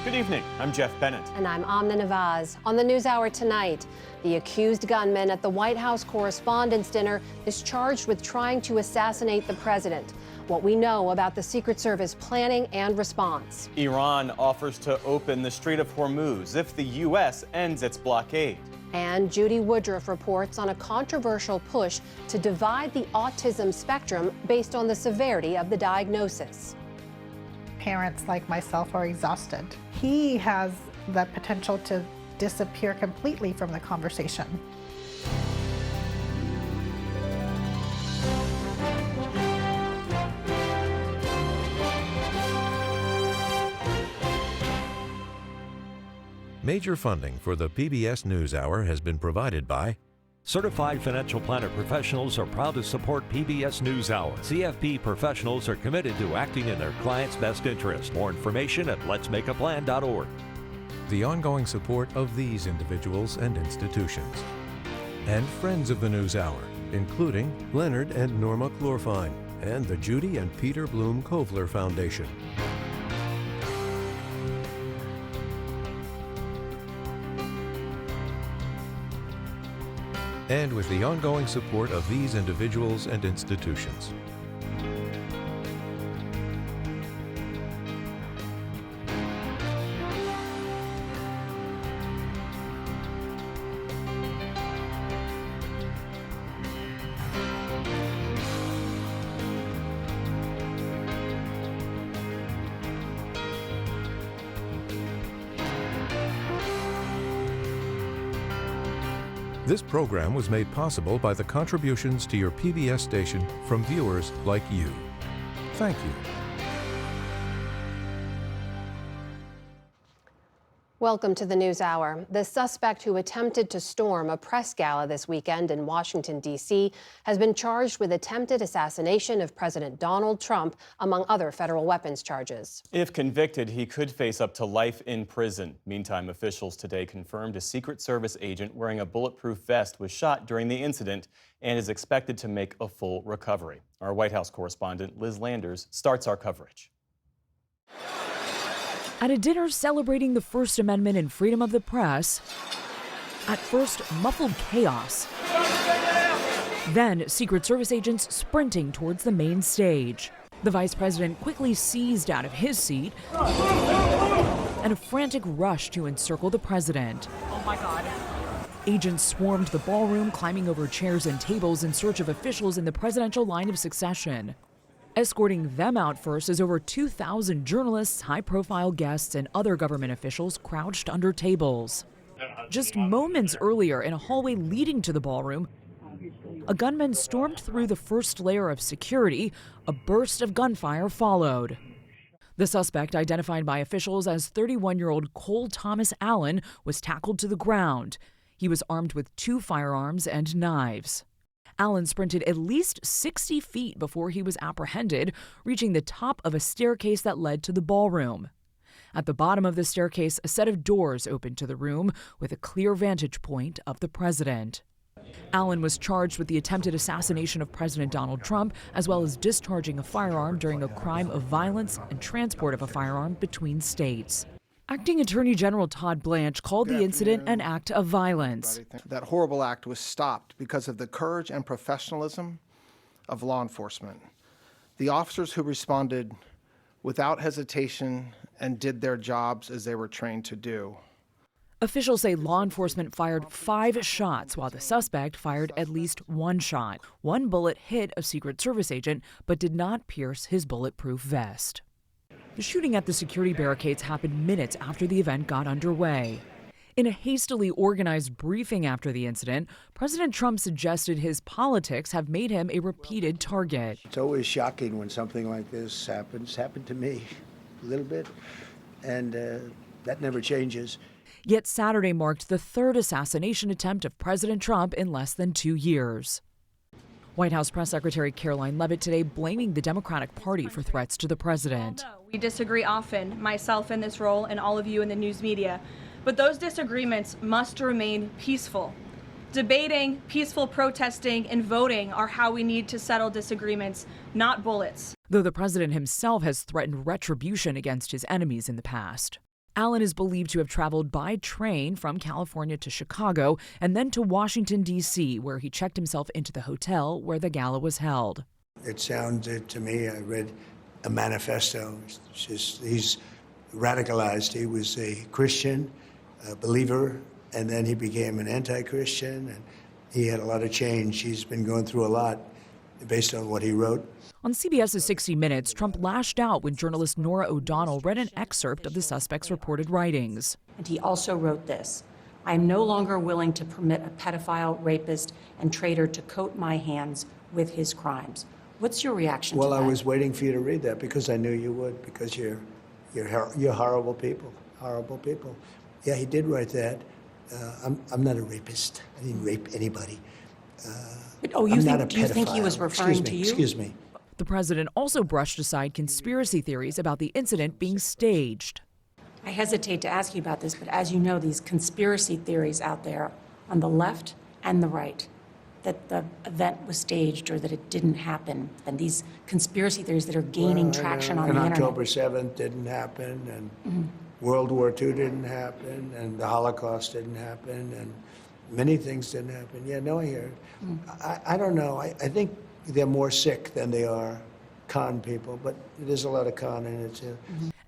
Good evening, I'm Jeff Bennett. And I'm Amna Nawaz. On the NewsHour tonight, the accused gunman at the White House Correspondents Dinner is charged with trying to assassinate the president. What we know about the Secret Service planning and response. Iran offers to open the Strait of Hormuz if the U.S. ends its blockade. And Judy Woodruff reports on a controversial push to divide the autism spectrum based on the severity of the diagnosis. Parents like myself are exhausted. He has the potential to disappear completely from the conversation. Major funding for the PBS News Hour has been provided by Certified financial planner professionals are proud to support PBS News Hour. CFP professionals are committed to acting in their clients' best interest. More information at letsmakeaplan.org. the ongoing support of these individuals and institutions, and friends of the News Hour, including Leonard and Norma Chlorfine and the Judy and Peter Bloom Kovler Foundation. And with the ongoing support of these individuals and institutions. This program was made possible by the contributions to your PBS station from viewers like you. Thank you. Welcome to the NewsHour. The suspect who attempted to storm a press gala this weekend in Washington, D.C., has been charged with attempted assassination of President Donald Trump, among other federal weapons charges. If convicted, he could face up to life in prison. Meantime, officials today confirmed a Secret Service agent wearing a bulletproof vest was shot during the incident and is expected to make a full recovery. Our White House correspondent, Liz Landers, starts our coverage. At a dinner celebrating the First Amendment and freedom of the press, at first muffled chaos, then Secret Service agents sprinting towards the main stage. The vice president quickly seized out of his seat and a frantic rush to encircle the president. Oh my God. Agents swarmed the ballroom, climbing over chairs and tables in search of officials in the presidential line of succession. Escorting them out first is over 2,000 journalists, high-profile guests, and other government officials crouched under tables. Just moments earlier, in a hallway leading to the ballroom, a gunman stormed through the first layer of security. A burst of gunfire followed. The suspect, identified by officials as 31-year-old Cole Thomas Allen, was tackled to the ground. He was armed with 2 firearms and knives. Allen sprinted at least 60 feet before he was apprehended, reaching the top of a staircase that led to the ballroom. At the bottom of the staircase, a set of doors opened to the room with a clear vantage point of the president. Allen was charged with the attempted assassination of President Donald Trump, as well as discharging a firearm during a crime of violence and transport of a firearm between states. Acting Attorney General Todd Blanche called the incident an act of violence. That horrible act was stopped because of the courage and professionalism of law enforcement. The officers who responded without hesitation and did their jobs as they were trained to do. Officials say law enforcement fired 5 shots, while the suspect fired at least 1 shot. 1 bullet hit a Secret Service agent, but did not pierce his bulletproof vest. The shooting at the security barricades happened minutes after the event got underway. In a hastily organized briefing after the incident, President Trump suggested his politics have made him a repeated target. It's always shocking when something like this happens. Happened to me a little bit, and that never changes. Yet Saturday marked the 3rd assassination attempt of President Trump in less than 2 years. White House Press Secretary Caroline Leavitt today blaming the Democratic Party for threats to the president. We disagree often, myself in this role and all of you in the news media, but those disagreements must remain peaceful. Debating, peaceful protesting, and voting are how we need to settle disagreements, not bullets. Though the president himself has threatened retribution against his enemies in the past. Allen is believed to have traveled by train from California to Chicago and then to Washington, D.C., where he checked himself into the hotel where the gala was held. It sounded to me, I read a manifesto. He's radicalized. He was a Christian, a believer, and then he became an anti-Christian, and he had a lot of change. He's been going through a lot based on what he wrote. On CBS's 60 Minutes, Trump lashed out when journalist Norah O'Donnell read an excerpt of the suspect's reported writings. And he also wrote this: "I am no longer willing to permit a pedophile, rapist, and traitor to coat my hands with his crimes." What's your reaction to that? Well, I was waiting for you to read that because I knew you would, because you're horrible people, horrible people. Yeah, he did write that. I'm not a rapist. I didn't rape anybody. Do you think he was referring to you? Excuse me. The president also brushed aside conspiracy theories about the incident being staged. I hesitate to ask you about this, but as you know, these conspiracy theories out there on the left and the right, that the event was staged or that it didn't happen, and these conspiracy theories that are gaining traction on the internet. And October 7th didn't happen, and World War II didn't happen, and the Holocaust didn't happen, and many things didn't happen. Yeah, no, I hear it. I don't know. I think they're more sick than they are con people, but there's a lot of con in it, too.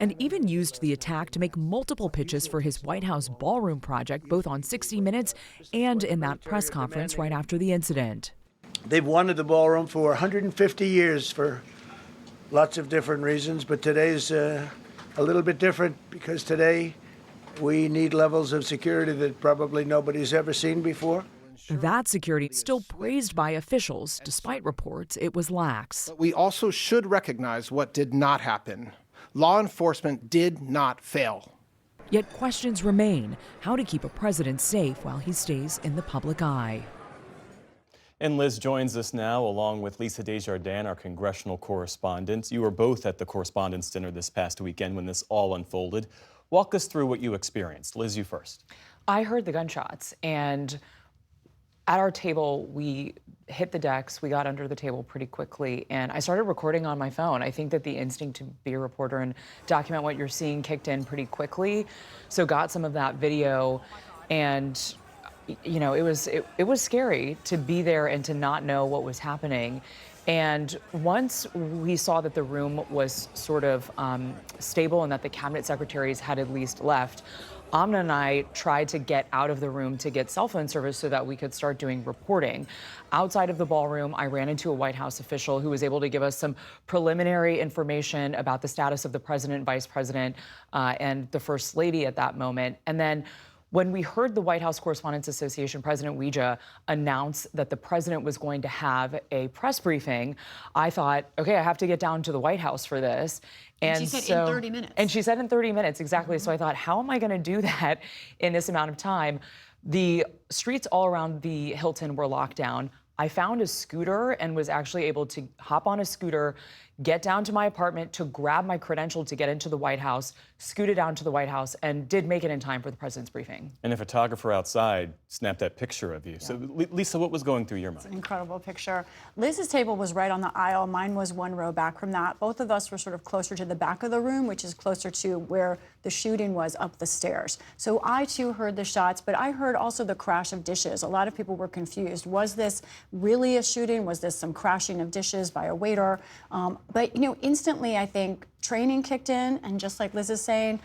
And even used the attack to make multiple pitches for his White House ballroom project, both on 60 Minutes and in that press conference right after the incident. They've wanted the ballroom for 150 years for lots of different reasons, but today's a little bit different because today we need levels of security that probably nobody's ever seen before. That security still praised by officials, despite reports it was lax. But we also should recognize what did not happen. Law enforcement did not fail. Yet questions remain: how to keep a president safe while he stays in the public eye. And Liz joins us now, along with Lisa Desjardins, our congressional correspondent. You were both at the Correspondents' Dinner this past weekend when this all unfolded. Walk us through what you experienced. Liz, you first. I heard the gunshots, and at our table, we hit the decks, we got under the table pretty quickly, and I started recording on my phone. I think that the instinct to be a reporter and document what you're seeing kicked in pretty quickly. So got some of that video, and you know, it was scary to be there and to not know what was happening. And once we saw that the room was sort of stable and that the cabinet secretaries had at least left, Amna and I tried to get out of the room to get cell phone service so that we could start doing reporting. Outside of the ballroom, I ran into a White House official who was able to give us some preliminary information about the status of the president, vice president, and the first lady at that moment. And then when we heard the White House Correspondents Association President Weija announce that the president was going to have a press briefing, I thought, okay, I have to get down to the White House for this. And she said in 30 minutes. And she said in 30 minutes, exactly. So I thought, how am I going to do that in this amount of time? The streets all around the Hilton were locked down. I found a scooter and was actually able to hop on a scooter, get down to my apartment to grab my credential to get into the White House, scooted down to the White House, and did make it in time for the president's briefing. And a photographer outside snapped that picture of you. Yeah. So, Lisa, what was going through your mind? It's an incredible picture. Liz's table was right on the aisle. Mine was one row back from that. Both of us were sort of closer to the back of the room, which is closer to where the shooting was up the stairs. So I, too, heard the shots, but I heard also the crash of dishes. A lot of people were confused. Was this really a shooting? Was this some crashing of dishes by a waiter? But, you know, instantly, I think training kicked in, and just like Liz is saying,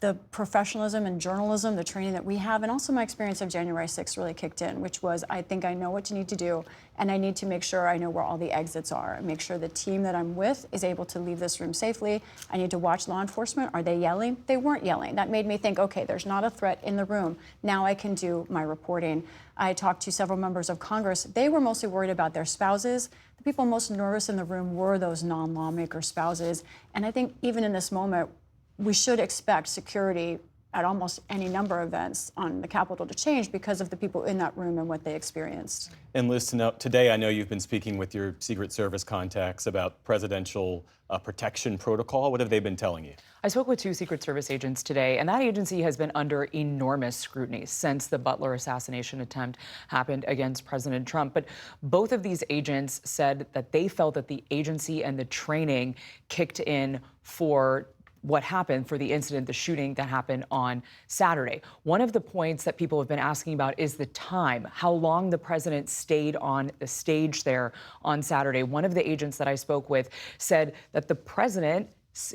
the professionalism and journalism, the training that we have, and also my experience of January 6th really kicked in, which was, I think I know what you need to do, and I need to make sure I know where all the exits are, and make sure the team that I'm with is able to leave this room safely. I need to watch law enforcement. Are they yelling? They weren't yelling. That made me think, okay, there's not a threat in the room. Now I can do my reporting. I talked to several members of Congress. They were mostly worried about their spouses. The people most nervous in the room were those non-lawmaker spouses. And I think even in this moment, we should expect security at almost any number of events on the Capitol to change because of the people in that room and what they experienced. And Liz, today I know you've been speaking with your Secret Service contacts about presidential protection protocol. What have they been telling you? I spoke with 2 Secret Service agents today, and that agency has been under enormous scrutiny since the Butler assassination attempt happened against President Trump. But both of these agents said that they felt that the agency and the training kicked in for what happened, for the incident, the shooting that happened on Saturday. One of the points that people have been asking about is the time, how long the president stayed on the stage there on Saturday. One of the agents that I spoke with said that the president,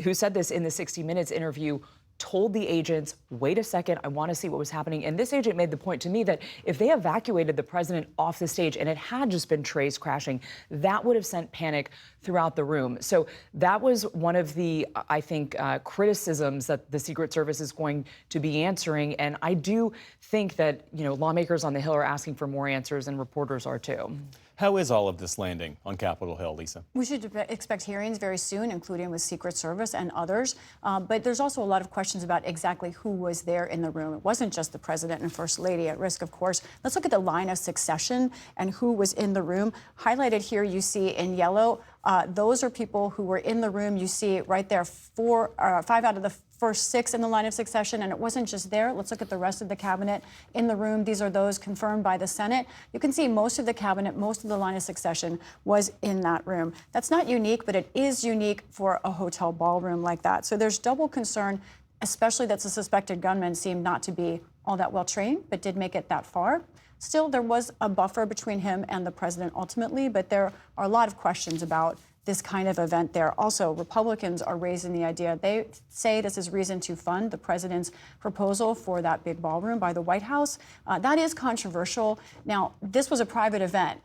who said this in the 60 Minutes interview, told the agents, wait a second, I want to see what was happening. And this agent made the point to me that if they evacuated the president off the stage and it had just been trays crashing, that would have sent panic throughout the room. So that was one of the, I think, criticisms that the Secret Service is going to be answering. And I do think that, lawmakers on the Hill are asking for more answers, and reporters are too. How is all of this landing on Capitol Hill, Lisa? We should expect hearings very soon, including with Secret Service and others. But there's also a lot of questions about exactly who was there in the room. It wasn't just the president and first lady at risk, of course. Let's look at the line of succession and who was in the room. Highlighted here, you see in yellow, those are people who were in the room. You see right there, 5 out of the first 6 in the line of succession, and it wasn't just there. Let's look at the rest of the cabinet in the room. These are those confirmed by the Senate. You can see most of the cabinet, most of the line of succession was in that room. That's not unique, but it is unique for a hotel ballroom like that. So there's double concern, especially that the suspected gunman seemed not to be all that well trained, but did make it that far. Still, there was a buffer between him and the president ultimately, but there are a lot of questions about this kind of event there. Also, Republicans are raising the idea. They say this is reason to fund the president's proposal for that big ballroom by the White House. That is controversial. Now, this was a private event.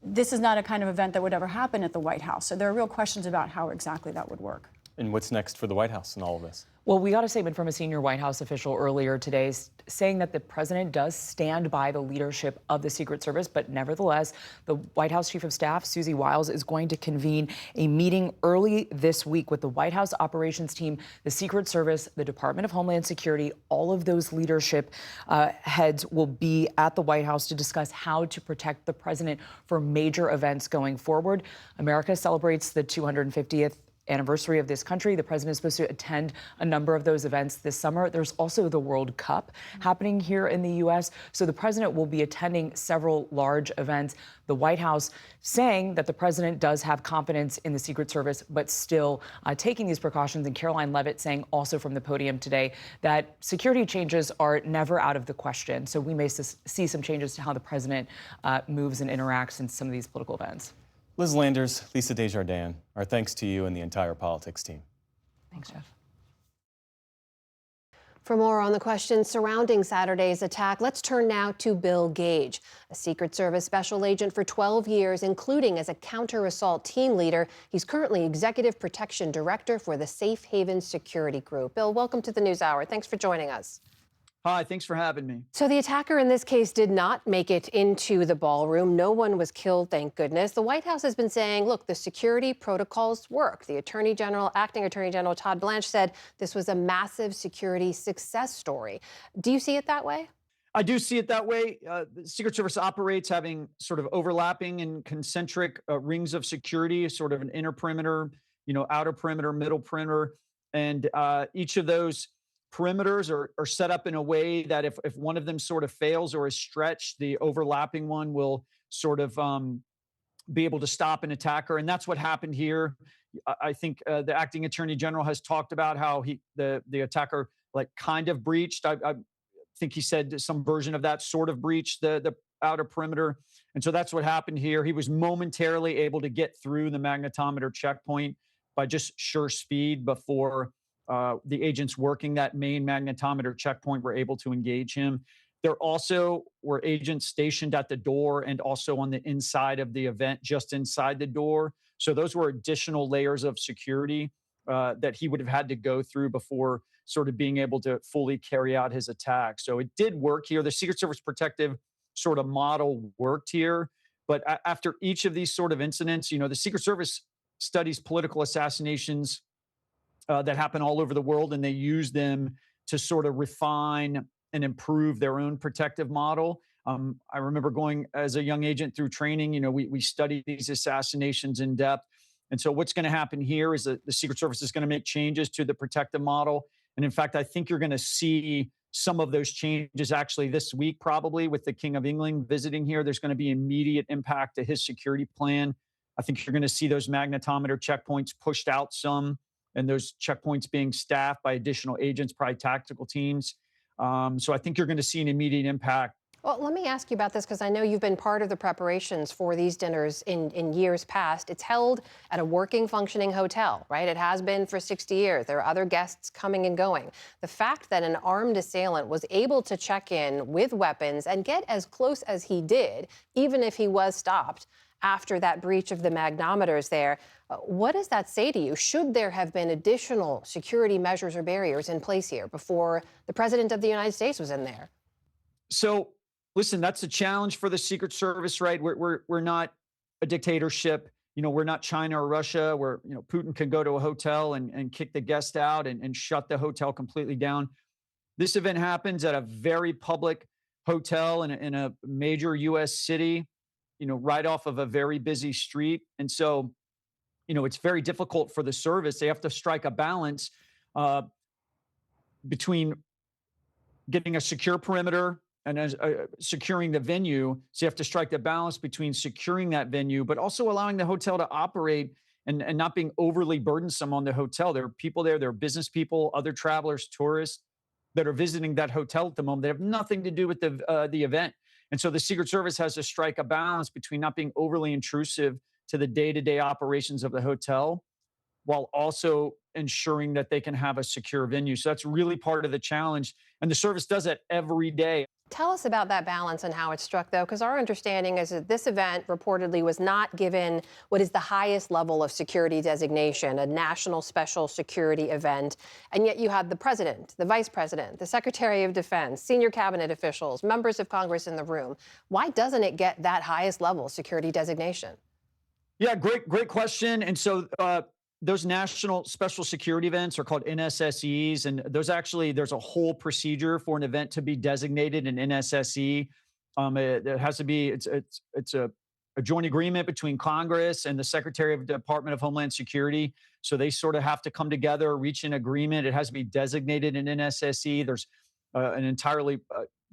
This is not a kind of event that would ever happen at the White House. So there are real questions about how exactly that would work. And what's next for the White House in all of this? Well, we got a statement from a senior White House official earlier today saying that the president does stand by the leadership of the Secret Service, but nevertheless, the White House Chief of Staff, Susie Wiles, is going to convene a meeting early this week with the White House operations team, the Secret Service, the Department of Homeland Security. All of those leadership heads will be at the White House to discuss how to protect the president for major events going forward. America celebrates the 250th anniversary of this country. The president is supposed to attend a number of those events this summer. There's also the World Cup happening here in the U.S. So the president will be attending several large events. The White House saying that the president does have confidence in the Secret Service, but still taking these precautions. And Caroline Leavitt saying also from the podium today that security changes are never out of the question. So we may see some changes to how the president moves and interacts in some of these political events. Liz Landers, Lisa Desjardins, our thanks to you and the entire politics team. Thanks, Jeff. For more on the questions surrounding Saturday's attack, let's turn now to Bill Gage, a Secret Service special agent for 12 years, including as a counter-assault team leader. He's currently Executive Protection Director for the Safe Haven Security Group. Bill, welcome to the NewsHour. Thanks for joining us. Hi, thanks for having me. So the attacker in this case did not make it into the ballroom. No one was killed, thank goodness. The White House has been saying, look, the security protocols work. The acting Attorney General Todd Blanche said this was a massive security success story. Do you see it that way? I do see it that way. The Secret Service operates having sort of overlapping and concentric rings of security, sort of an inner perimeter, outer perimeter, middle perimeter. And each of those perimeters are set up in a way that if one of them sort of fails or is stretched, the overlapping one will sort of be able to stop an attacker. And that's what happened here. I think the acting Attorney General has talked about how the attacker kind of breached. I think he said some version of that sort of breached the outer perimeter. And so that's what happened here. He was momentarily able to get through the magnetometer checkpoint by just sheer speed before the agents working that main magnetometer checkpoint were able to engage him. There also were agents stationed at the door and also on the inside of the event, just inside the door. So those were additional layers of security that he would have had to go through before sort of being able to fully carry out his attack. So it did work here. The Secret Service protective sort of model worked here. But after each of these sort of incidents, the Secret Service studies political assassinations that happen all over the world, and they use them to sort of refine and improve their own protective model. I remember going as a young agent through training, we studied these assassinations in depth. And so what's going to happen here is that the Secret Service is going to make changes to the protective model. And in fact, I think you're going to see some of those changes actually this week, probably with the King of England visiting here. There's going to be immediate impact to his security plan. I think you're going to see those magnetometer checkpoints pushed out some and those checkpoints being staffed by additional agents, probably tactical teams. So I think you're going to see an immediate impact. Well, let me ask you about this because I know you've been part of the preparations for these dinners in years past. It's held at a working, functioning hotel, right? It has been for 60 years. There are other guests coming and going. The fact that an armed assailant was able to check in with weapons and get as close as he did, even if he was stopped after that breach of the magnometers there, what does that say to you? Should there have been additional security measures or barriers in place here before the President of the United States was in there? So, listen, that's a challenge for the Secret Service, right? We're not a dictatorship. We're not China or Russia where, Putin can go to a hotel and kick the guest out and shut the hotel completely down. This event happens at a very public hotel in a major U.S. city, right off of a very busy street. And so, it's very difficult for the service. They have to strike a balance between getting a secure perimeter and securing the venue. So you have to strike the balance between securing that venue, but also allowing the hotel to operate and not being overly burdensome on the hotel. There are people there, there are business people, other travelers, tourists that are visiting that hotel at the moment. They have nothing to do with the event. And so the Secret Service has to strike a balance between not being overly intrusive to the day-to-day operations of the hotel while also ensuring that they can have a secure venue. So that's really part of the challenge. And the service does that every day. Tell us about that balance and how it's struck, though, because our understanding is that this event reportedly was not given what is the highest level of security designation, a national special security event. And yet you had the president, the vice president, the secretary of defense, senior cabinet officials, members of Congress in the room. Why doesn't it get that highest level security designation? Yeah, great question. And so those national special security events are called NSSEs, and there's a whole procedure for an event to be designated an NSSE. It has to be it's a joint agreement between Congress and the Secretary of the Department of Homeland Security. So they sort of have to come together, reach an agreement. It has to be designated an NSSE. There's an entirely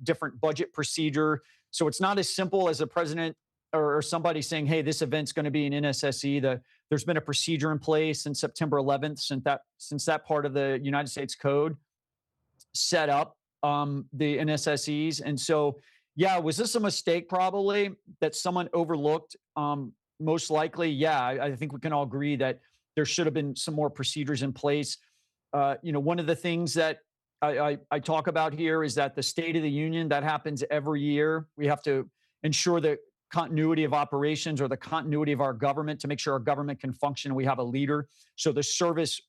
different budget procedure. So it's not as simple as a president or somebody saying, hey, this event's going to be an NSSE. There's been a procedure in place since September 11th, since that part of the United States Code set up the NSSEs. And so, yeah, was this a mistake probably that someone overlooked? Most likely, yeah. I think we can all agree that there should have been some more procedures in place. One of the things that I talk about here is that the State of the Union, that happens every year. We have to ensure that continuity of operations or the continuity of our government to make sure our government can function and we have a leader. So the service,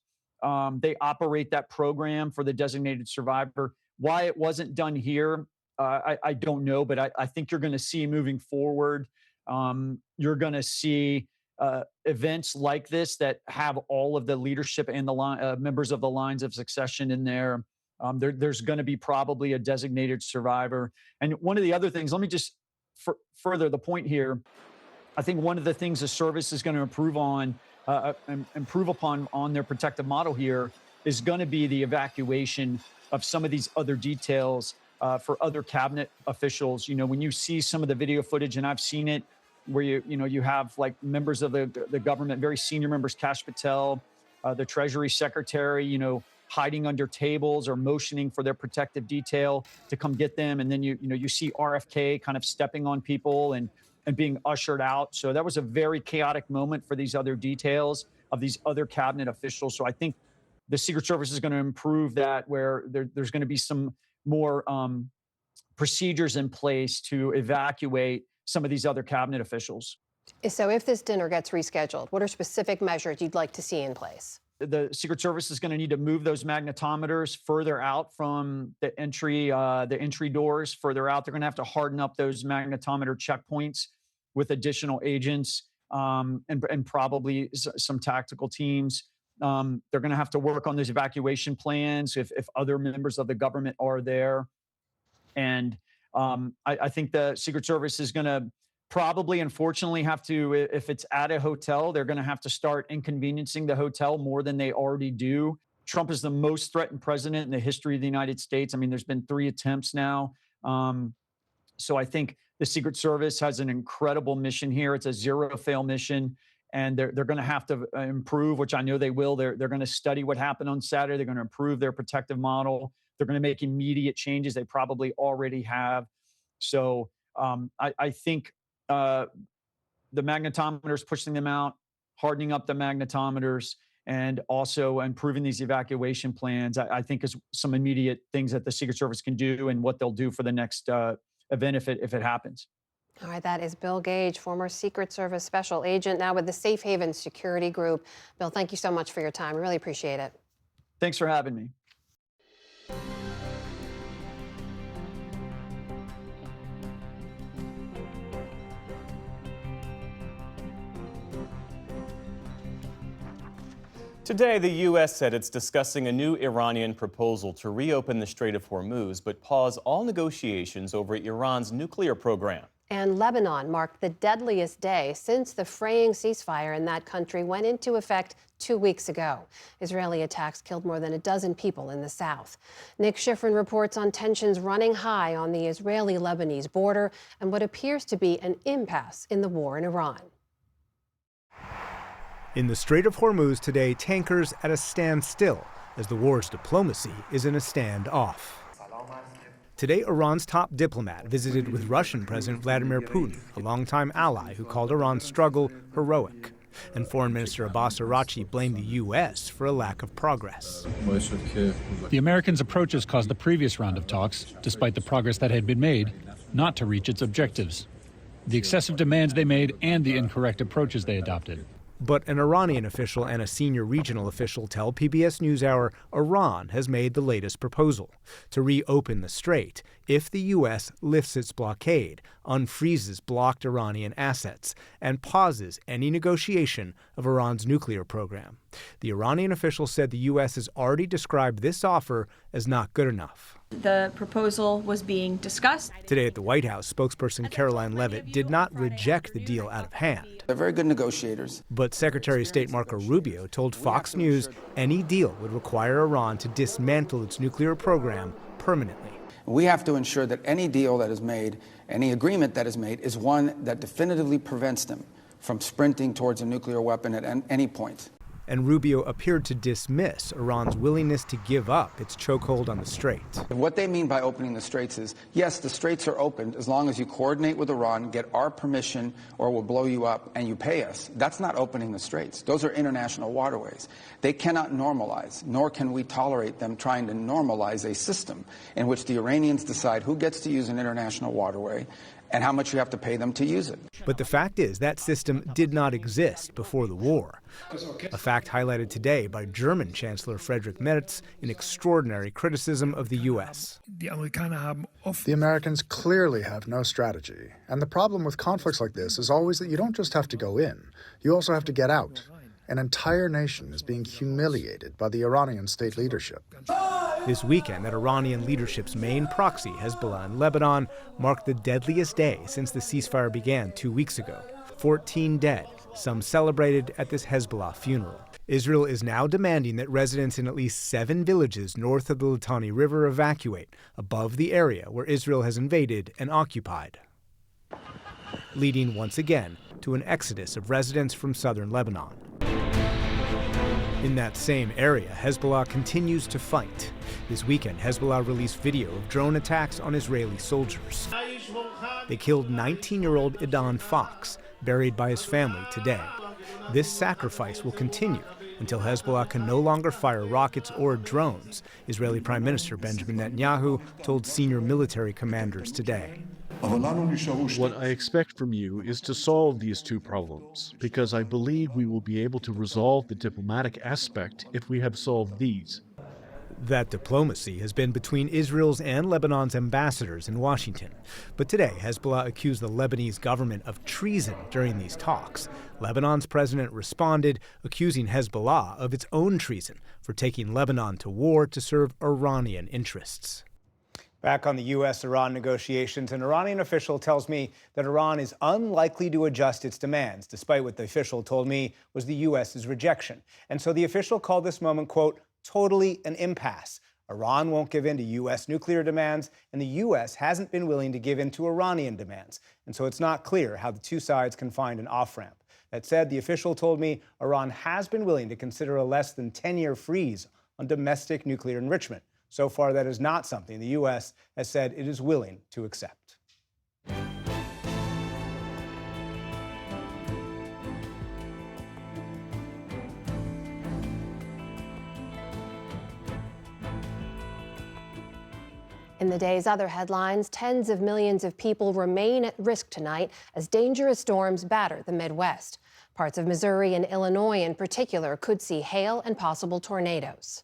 they operate that program for the designated survivor. Why it wasn't done here, I don't know, but I think you're going to see moving forward, you're going to see events like this that have all of the leadership and the members of the lines of succession in there. There's going to be probably a designated survivor. And one of the other things, let me just further the point here. I think one of the things the service is going to improve upon on their protective model here is going to be the evacuation of some of these other details for other cabinet officials. When you see some of the video footage, and I've seen it, where you have like members of the government, very senior members, Kash Patel, the Treasury Secretary, hiding under tables or motioning for their protective detail to come get them. And then you see RFK kind of stepping on people and being ushered out. So that was a very chaotic moment for these other details of these other cabinet officials. So I think the Secret Service is going to improve that, where there's going to be some more procedures in place to evacuate some of these other cabinet officials. So if this dinner gets rescheduled, what are specific measures you'd like to see in place? The Secret Service is going to need to move those magnetometers further out from the entry doors, further out. They're going to have to harden up those magnetometer checkpoints with additional agents and probably some tactical teams. They're going to have to work on those evacuation plans if other members of the government are there. And I think the Secret Service is going to probably, unfortunately, have to, if it's at a hotel, they're going to have to start inconveniencing the hotel more than they already do. Trump is the most threatened president in the history of the United States. I mean, there's been 3 attempts now. So I think the Secret Service has an incredible mission here. It's a zero-fail mission. and they're going to have to improve, which I know they will. They're going to study what happened on Saturday. They're going to improve their protective model. They're going to make immediate changes. They probably already have. So I think the magnetometers, pushing them out, hardening up the magnetometers, and also improving these evacuation plans, I think is some immediate things that the Secret Service can do and what they'll do for the next event if it happens. All right, that is Bill Gage, former Secret Service special agent, now with the Safe Haven Security Group. Bill, thank you so much for your time. I really appreciate it. Thanks for having me. Today, the U.S. said it's discussing a new Iranian proposal to reopen the Strait of Hormuz, but pause all negotiations over Iran's nuclear program. And Lebanon marked the deadliest day since the fraying ceasefire in that country went into effect 2 weeks ago. Israeli attacks killed more than a dozen people in the south. Nick Schifrin reports on tensions running high on the Israeli-Lebanese border and what appears to be an impasse in the war in Iran. In the Strait of Hormuz today, tankers at a standstill as the war's diplomacy is in a standoff. Today, Iran's top diplomat visited with Russian President Vladimir Putin, a longtime ally who called Iran's struggle heroic. And Foreign Minister Abbas Araghchi blamed the U.S. for a lack of progress. The Americans' approaches caused the previous round of talks, despite the progress that had been made, not to reach its objectives. The excessive demands they made and the incorrect approaches they adopted. But an Iranian official and a senior regional official tell PBS News Hour Iran has made the latest proposal to reopen the strait if the U.S. lifts its blockade, unfreezes blocked Iranian assets, and pauses any negotiation of Iran's nuclear program. The Iranian official said the U.S. has already described this offer as not good enough. The proposal was being discussed. Today at the White House, spokesperson Caroline Leavitt did not reject the deal out of hand. They're very good negotiators. But Secretary of State Marco Rubio told Fox News any deal would require Iran to dismantle its nuclear program permanently. We have to ensure that any deal that is made, any agreement that is made, is one that definitively prevents them from sprinting towards a nuclear weapon at any point. And Rubio appeared to dismiss Iran's willingness to give up its chokehold on the strait. What they mean by opening the straits is, yes, the straits are opened as long as you coordinate with Iran, get our permission, or we'll blow you up, and you pay us. That's not opening the straits. Those are international waterways. They cannot normalize, nor can we tolerate them trying to normalize a system in which the Iranians decide who gets to use an international waterway and how much you have to pay them to use it. But the fact is that system did not exist before the war. A fact highlighted today by German Chancellor Friedrich Merz in extraordinary criticism of the U.S. The Americans clearly have no strategy. And the problem with conflicts like this is always that you don't just have to go in, you also have to get out. An entire nation is being humiliated by the Iranian state leadership. This weekend, that Iranian leadership's main proxy, Hezbollah in Lebanon, marked the deadliest day since the ceasefire began 2 weeks ago. 14 dead, some celebrated at this Hezbollah funeral. Israel is now demanding that residents in at least 7 villages north of the Litani River evacuate above the area where Israel has invaded and occupied, leading once again to an exodus of residents from southern Lebanon. In that same area, Hezbollah continues to fight. This weekend, Hezbollah released video of drone attacks on Israeli soldiers. They killed 19-year-old Idan Fox, buried by his family today. This sacrifice will continue until Hezbollah can no longer fire rockets or drones, Israeli Prime Minister Benjamin Netanyahu told senior military commanders today. What I expect from you is to solve these two problems, because I believe we will be able to resolve the diplomatic aspect if we have solved these. That diplomacy has been between Israel's and Lebanon's ambassadors in Washington. But today, Hezbollah accused the Lebanese government of treason during these talks. Lebanon's president responded, accusing Hezbollah of its own treason for taking Lebanon to war to serve Iranian interests. Back on the U.S.-Iran negotiations, an Iranian official tells me that Iran is unlikely to adjust its demands, despite what the official told me was the U.S.'s rejection. And so the official called this moment, quote, totally an impasse. Iran won't give in to U.S. nuclear demands, and the U.S. hasn't been willing to give in to Iranian demands. And so it's not clear how the two sides can find an off-ramp. That said, the official told me Iran has been willing to consider a less than 10-year freeze on domestic nuclear enrichment. So far, that is not something the U.S. has said it is willing to accept. In the day's other headlines, tens of millions of people remain at risk tonight as dangerous storms batter the Midwest. Parts of Missouri and Illinois in particular could see hail and possible tornadoes.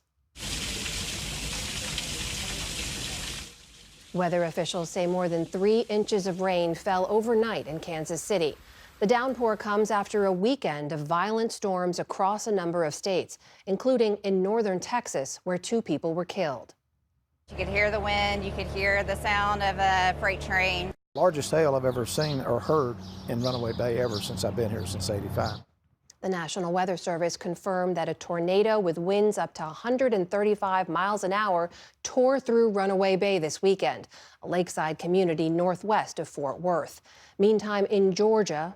Weather officials say more than 3 inches of rain fell overnight in Kansas City. The downpour comes after a weekend of violent storms across a number of states, including in northern Texas, where 2 people were killed. You could hear the wind, you could hear the sound of a freight train. Largest hail I've ever seen or heard in Runaway Bay ever since I've been here since '85. The National Weather Service confirmed that a tornado with winds up to 135 miles an hour tore through Runaway Bay this weekend, a lakeside community northwest of Fort Worth. Meantime, in Georgia,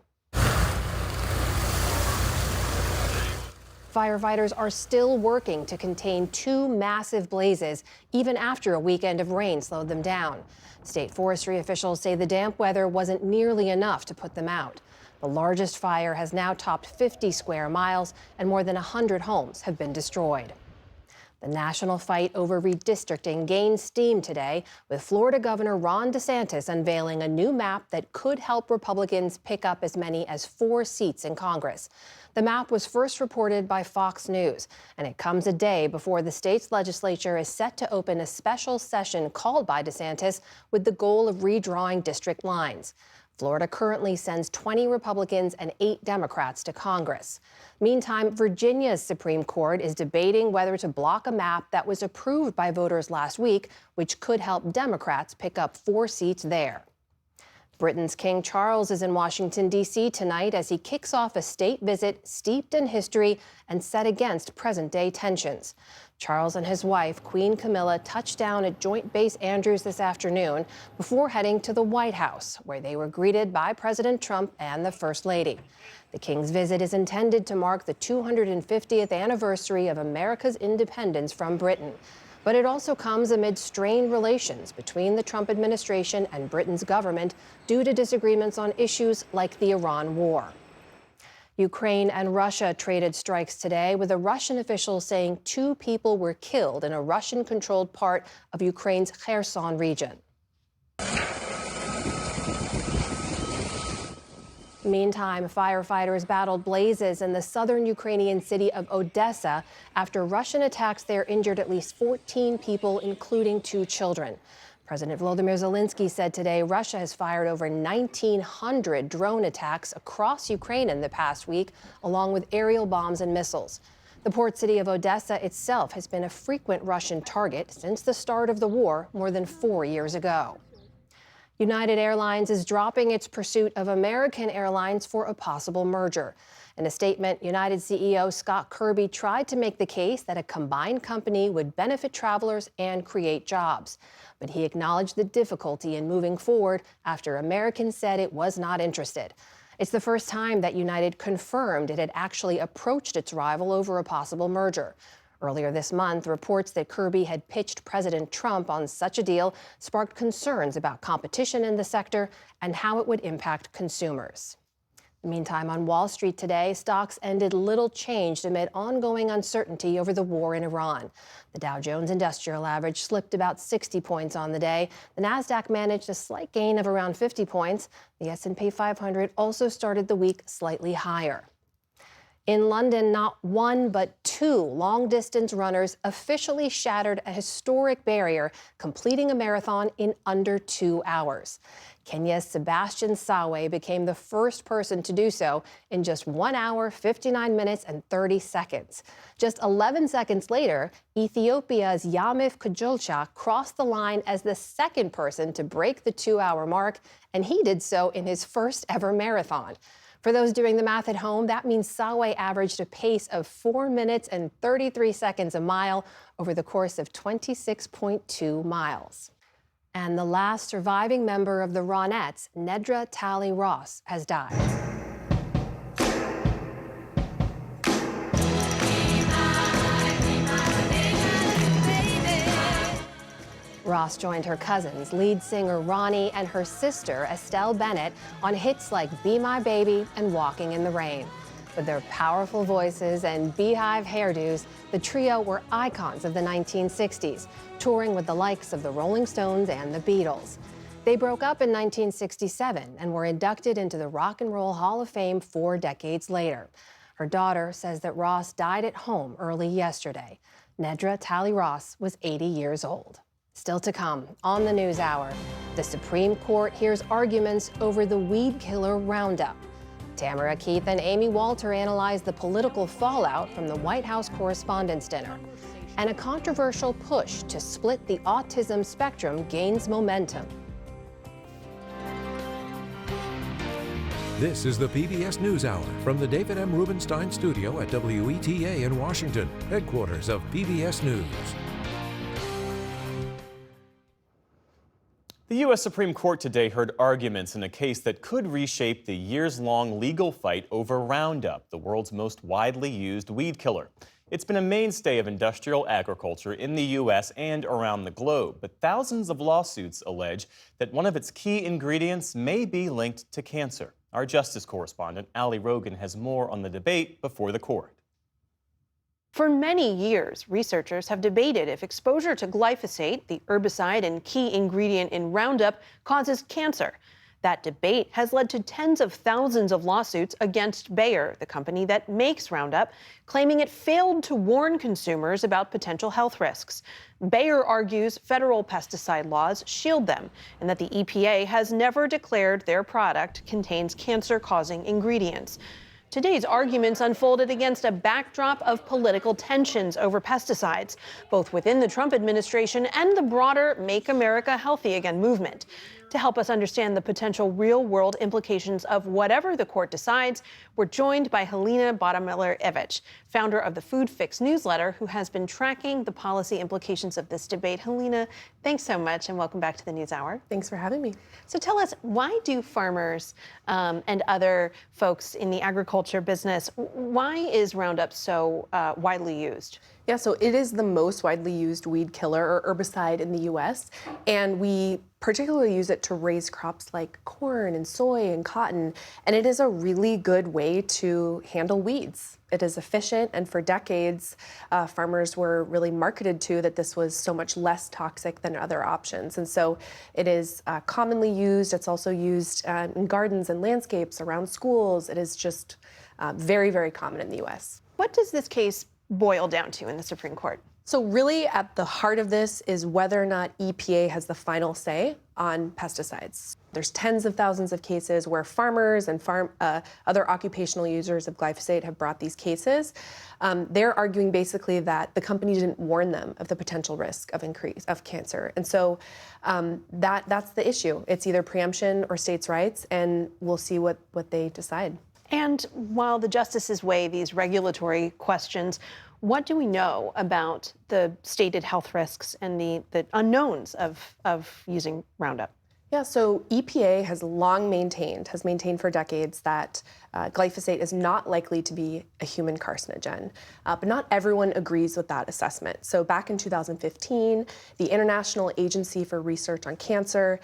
firefighters are still working to contain 2 massive blazes, even after a weekend of rain slowed them down. State forestry officials say the damp weather wasn't nearly enough to put them out. The largest fire has now topped 50 square miles, and more than 100 homes have been destroyed. The national fight over redistricting gained steam today, with Florida Governor Ron DeSantis unveiling a new map that could help Republicans pick up as many as 4 seats in Congress. The map was first reported by Fox News, and it comes a day before the state's legislature is set to open a special session called by DeSantis with the goal of redrawing district lines. Florida currently sends 20 Republicans and 8 Democrats to Congress. Meantime, Virginia's Supreme Court is debating whether to block a map that was approved by voters last week, which could help Democrats pick up 4 seats there. Britain's King Charles is in Washington, D.C. tonight as he kicks off a state visit steeped in history and set against present-day tensions. Charles and his wife, Queen Camilla, touched down at Joint Base Andrews this afternoon before heading to the White House, where they were greeted by President Trump and the First Lady. The King's visit is intended to mark the 250th anniversary of America's independence from Britain. But it also comes amid strained relations between the Trump administration and Britain's government due to disagreements on issues like the Iran war. Ukraine and Russia traded strikes today, with a Russian official saying 2 people were killed in a Russian-controlled part of Ukraine's Kherson region. Meantime, firefighters battled blazes in the southern Ukrainian city of Odessa after Russian attacks there injured at least 14 people, including 2 children. President Volodymyr Zelensky said today Russia has fired over 1,900 drone attacks across Ukraine in the past week, along with aerial bombs and missiles. The port city of Odessa itself has been a frequent Russian target since the start of the war more than 4 years ago. United Airlines is dropping its pursuit of American Airlines for a possible merger. In a statement, United CEO Scott Kirby tried to make the case that a combined company would benefit travelers and create jobs. But he acknowledged the difficulty in moving forward after Americans said it was not interested. It's the first time that United confirmed it had actually approached its rival over a possible merger. Earlier this month, reports that Kirby had pitched President Trump on such a deal sparked concerns about competition in the sector and how it would impact consumers. Meantime, on Wall Street today, stocks ended little changed amid ongoing uncertainty over the war in Iran. The Dow Jones Industrial Average slipped about 60 points on the day. The Nasdaq managed a slight gain of around 50 points. The S&P 500 also started the week slightly higher. In London, not 1 but 2 long-distance runners officially shattered a historic barrier, completing a marathon in under 2 hours. Kenya's Sebastian Sawe became the first person to do so in just 1 hour, 59 minutes, and 30 seconds. Just 11 seconds later, Ethiopia's Yamif Kajolcha crossed the line as the second person to break the 2-hour mark, and he did so in his first ever marathon. For those doing the math at home, that means Sawe averaged a pace of 4 minutes and 33 seconds a mile over the course of 26.2 miles. And the last surviving member of the Ronettes, Nedra Talley Ross, has died. Ross joined her cousins, lead singer Ronnie and her sister Estelle Bennett, on hits like Be My Baby and Walking in the Rain. With their powerful voices and beehive hairdos, the trio were icons of the 1960s, touring with the likes of the Rolling Stones and the Beatles. They broke up in 1967 and were inducted into the Rock and Roll Hall of Fame 4 decades later. Her daughter says that Ross died at home early yesterday. Nedra Talley Ross was 80 years old. Still to come on the NewsHour, the Supreme Court hears arguments over the weed killer Roundup. Tamara Keith and Amy Walter analyze the political fallout from the White House Correspondents Dinner. And a controversial push to split the autism spectrum gains momentum. This is the PBS News Hour from the David M. Rubenstein studio at WETA in Washington, headquarters of PBS News. The U.S. Supreme Court today heard arguments in a case that could reshape the years-long legal fight over Roundup, the world's most widely used weed killer. It's been a mainstay of industrial agriculture in the U.S. and around the globe, but thousands of lawsuits allege that one of its key ingredients may be linked to cancer. Our justice correspondent, Ali Rogan, has more on the debate before the court. For many years, researchers have debated if exposure to glyphosate, the herbicide and key ingredient in Roundup, causes cancer. That debate has led to tens of thousands of lawsuits against Bayer, the company that makes Roundup, claiming it failed to warn consumers about potential health risks. Bayer argues federal pesticide laws shield them and that the EPA has never declared their product contains cancer-causing ingredients. Today's arguments unfolded against a backdrop of political tensions over pesticides, both within the Trump administration and the broader Make America Healthy Again movement. To help us understand the potential real-world implications of whatever the court decides, we're joined by Helena Bottomiller-Evich, founder of the Food Fix newsletter, who has been tracking the policy implications of this debate. Helena, thanks so much, and welcome back to the NewsHour. Thanks for having me. So tell us, why do farmers and other folks in the agriculture business, why is Roundup so widely used? Yeah, so it is the most widely used weed killer or herbicide in the U.S., and we particularly use it to raise crops like corn and soy and cotton, and it is a really good way to handle weeds. It is efficient, and for decades, farmers were really marketed to that this was so much less toxic than other options. And so it is commonly used. It's also used in gardens and landscapes around schools. It is just very, very common in the U.S. What does this case boil down to in the Supreme Court? So really at the heart of this is whether or not EPA has the final say on pesticides. There's tens of thousands of cases where farmers and other occupational users of glyphosate have brought these cases. They're arguing basically that the company didn't warn them of the potential risk of increase of cancer. And so that's the issue. It's either preemption or states' rights, and we'll see what they decide. And while the justices weigh these regulatory questions, what do we know about the stated health risks and the unknowns of using Roundup? Yeah, so EPA has maintained for decades that glyphosate is not likely to be a human carcinogen, but not everyone agrees with that assessment. So back in 2015, the International Agency for Research on Cancer,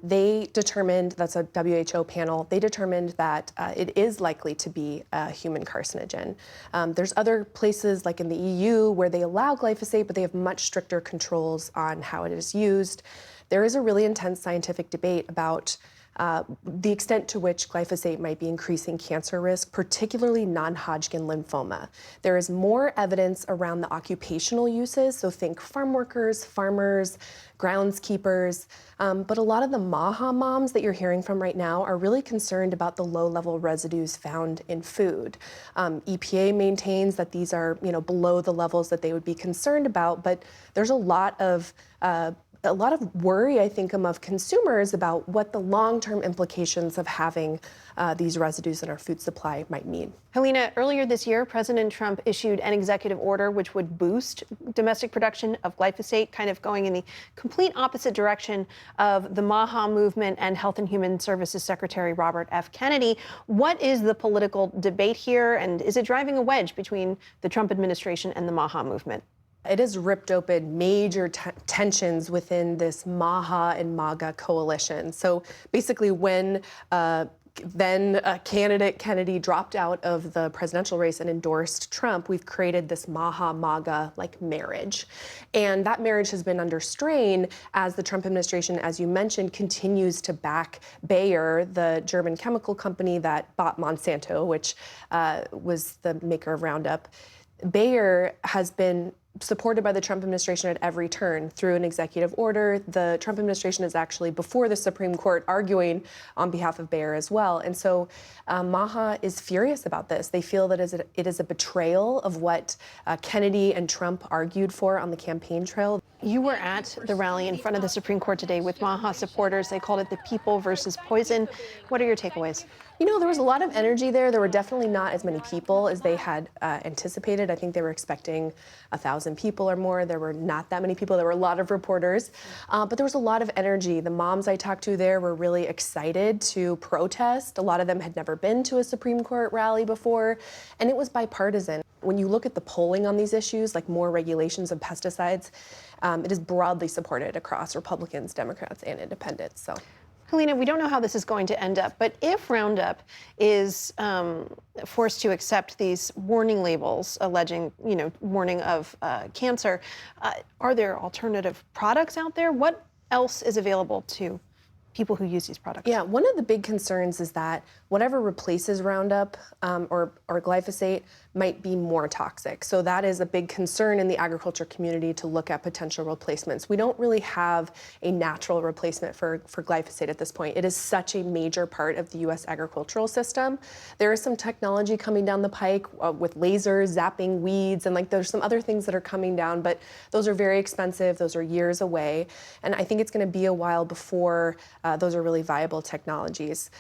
they determined, that's a WHO panel, they determined that it is likely to be a human carcinogen. There's other places like in the EU where they allow glyphosate, but they have much stricter controls on how it is used. There is a really intense scientific debate about the extent to which glyphosate might be increasing cancer risk, particularly non-Hodgkin lymphoma. There is more evidence around the occupational uses, so think farm workers, farmers, groundskeepers, but a lot of the MAHA moms that you're hearing from right now are really concerned about the low-level residues found in food. EPA maintains that these are, below the levels that they would be concerned about, but there's a lot of worry, I think, among consumers about what the long-term implications of having these residues in our food supply might mean. Helena, earlier this year, President Trump issued an executive order which would boost domestic production of glyphosate, kind of going in the complete opposite direction of the MAHA movement and Health and Human Services Secretary Robert F. Kennedy. What is the political debate here, and is it driving a wedge between the Trump administration and the MAHA movement? It has ripped open major tensions within this Maha and MAGA coalition. So basically when then candidate Kennedy dropped out of the presidential race and endorsed Trump, we've created this Maha-MAGA like marriage. And that marriage has been under strain as the Trump administration, as you mentioned, continues to back Bayer, the German chemical company that bought Monsanto, which was the maker of Roundup. Bayer has been supported by the Trump administration at every turn through an executive order. The Trump administration is actually before the Supreme Court arguing on behalf of Bayer as well. And so Maha is furious about this. They feel that it is a betrayal of what Kennedy and Trump argued for on the campaign trail. You were at the rally in front of the Supreme Court today with Maha supporters. They called it the people versus poison. What are your takeaways? You know, there was a lot of energy there. There were definitely not as many people as they had anticipated. I think they were expecting 1,000 people or more. There were not that many people. There were a lot of reporters, but there was a lot of energy. The moms I talked to there were really excited to protest. A lot of them had never been to a Supreme Court rally before, and it was bipartisan. When you look at the polling on these issues, like more regulations of pesticides, it is broadly supported across Republicans, Democrats, and independents. So. Helena, we don't know how this is going to end up, but if Roundup is forced to accept these warning labels alleging, warning of cancer, are there alternative products out there? What else is available to people who use these products? Yeah, one of the big concerns is that whatever replaces Roundup or glyphosate might be more toxic. So that is a big concern in the agriculture community to look at potential replacements. We don't really have a natural replacement for glyphosate at this point. It is such a major part of the U.S. agricultural system. There is some technology coming down the pike with lasers, zapping weeds, and there's some other things that are coming down, but those are very expensive. Those are years away. And I think it's going to be a while before those are really viable technologies.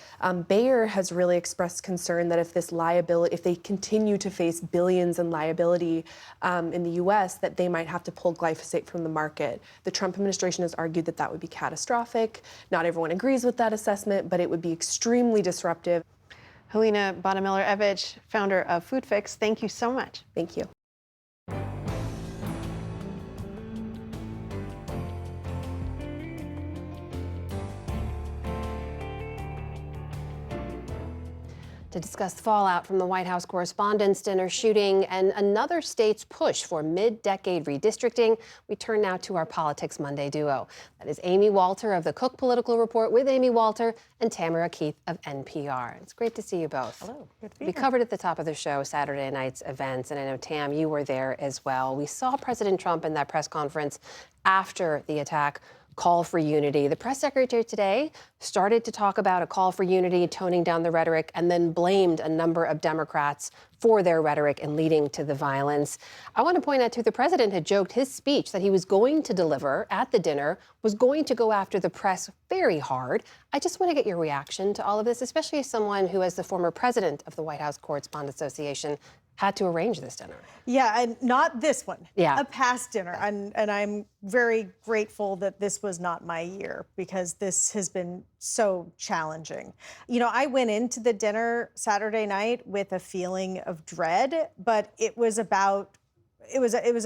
Bayer has really expressed concern that if they continue to face billions in liability in the U.S., that they might have to pull glyphosate from the market. The Trump administration has argued that that would be catastrophic. Not everyone agrees with that assessment, but it would be extremely disruptive. Helena Bonamiller-Evich, founder of Food Fix, thank you so much. Thank you. To discuss the fallout from the White House Correspondents Dinner shooting and another state's push for mid-decade redistricting, we turn now to our Politics Monday duo. That is Amy Walter of the Cook Political Report with Amy Walter and Tamara Keith of NPR. It's great to see you both. Hello. Good to be here. We covered at the top of the show Saturday night's events, and I know, Tam, you were there as well. We saw President Trump in that press conference after the attack call for unity. The press secretary today started to talk about a call for unity, toning down the rhetoric, and then blamed a number of Democrats for their rhetoric and leading to the violence. I want to point out, too, the president had joked his speech that he was going to deliver at the dinner was going to go after the press very hard. I just want to get your reaction to all of this, especially as someone who, as the former president of the White House Correspondents Association, had to arrange this dinner. Yeah, and not this one. Yeah. A past dinner. And I'm very grateful that this was not my year, because this has been so challenging. You know, I went into the dinner Saturday night with a feeling of dread, but it was a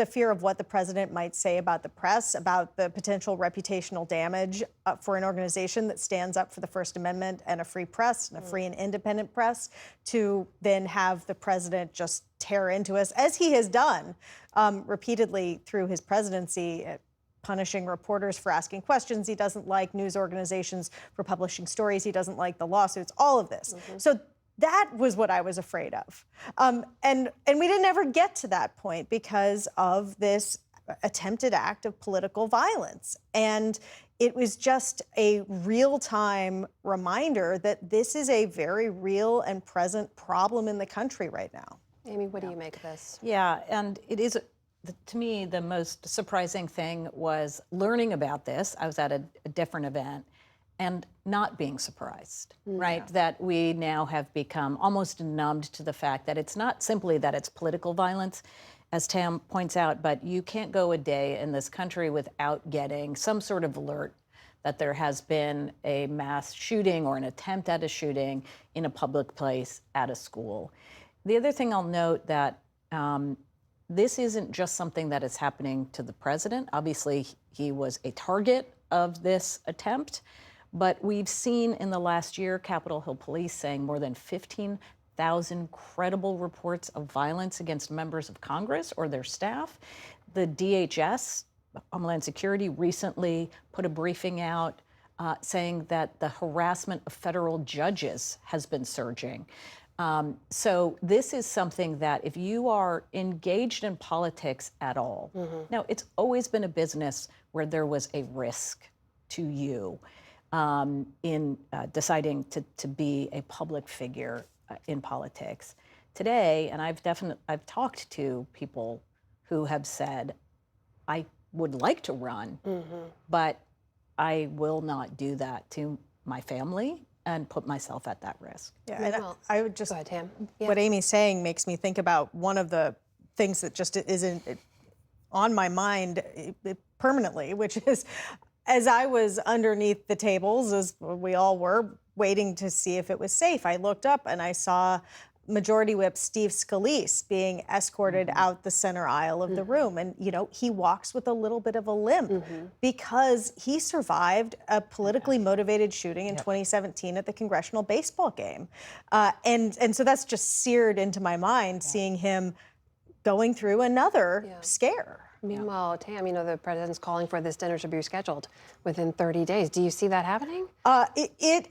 fear of what the president might say about the press, about the potential reputational damage for an organization that stands up for the First Amendment and a free press and a free and independent press, to then have the president just tear into us, as he has done repeatedly through his presidency, punishing reporters for asking questions he doesn't like, news organizations for publishing stories he doesn't like, the lawsuits, all of this. So that was what I was afraid of. And we didn't ever get to that point because of this attempted act of political violence. And it was just a real-time reminder that this is a very real and present problem in the country right now. Amy, what do you make of this? Yeah, and it is, to me, the most surprising thing was learning about this. I was at a different event and not being surprised, right? That we now have become almost numbed to the fact that it's not simply that it's political violence, as Tam points out, but you can't go a day in this country without getting some sort of alert that there has been a mass shooting or an attempt at a shooting in a public place at a school. The other thing I'll note that this isn't just something that is happening to the president. Obviously, he was a target of this attempt, but we've seen in the last year Capitol Hill Police saying more than 15,000 credible reports of violence against members of Congress or their staff. The DHS, Homeland Security, recently put a briefing out saying that the harassment of federal judges has been surging. So this is something that if you are engaged in politics at all, now it's always been a business where there was a risk to you in deciding to be a public figure in politics. Today, and I've talked to people who have said, I would like to run, but I will not do that to my family and put myself at that risk. Yeah, and I would just, what Amy's saying makes me think about one of the things that just isn't on my mind permanently, which is, as I was underneath the tables, as we all were, waiting to see if it was safe, I looked up and I saw Majority Whip Steve Scalise being escorted out the center aisle of the room. And, you know, he walks with a little bit of a limp because he survived a politically motivated shooting in 2017 at the congressional baseball game. And so that's just seared into my mind, seeing him going through another scare. Meanwhile, Tam, you know, the president's calling for this dinner to be rescheduled within 30 days. Do you see that happening? It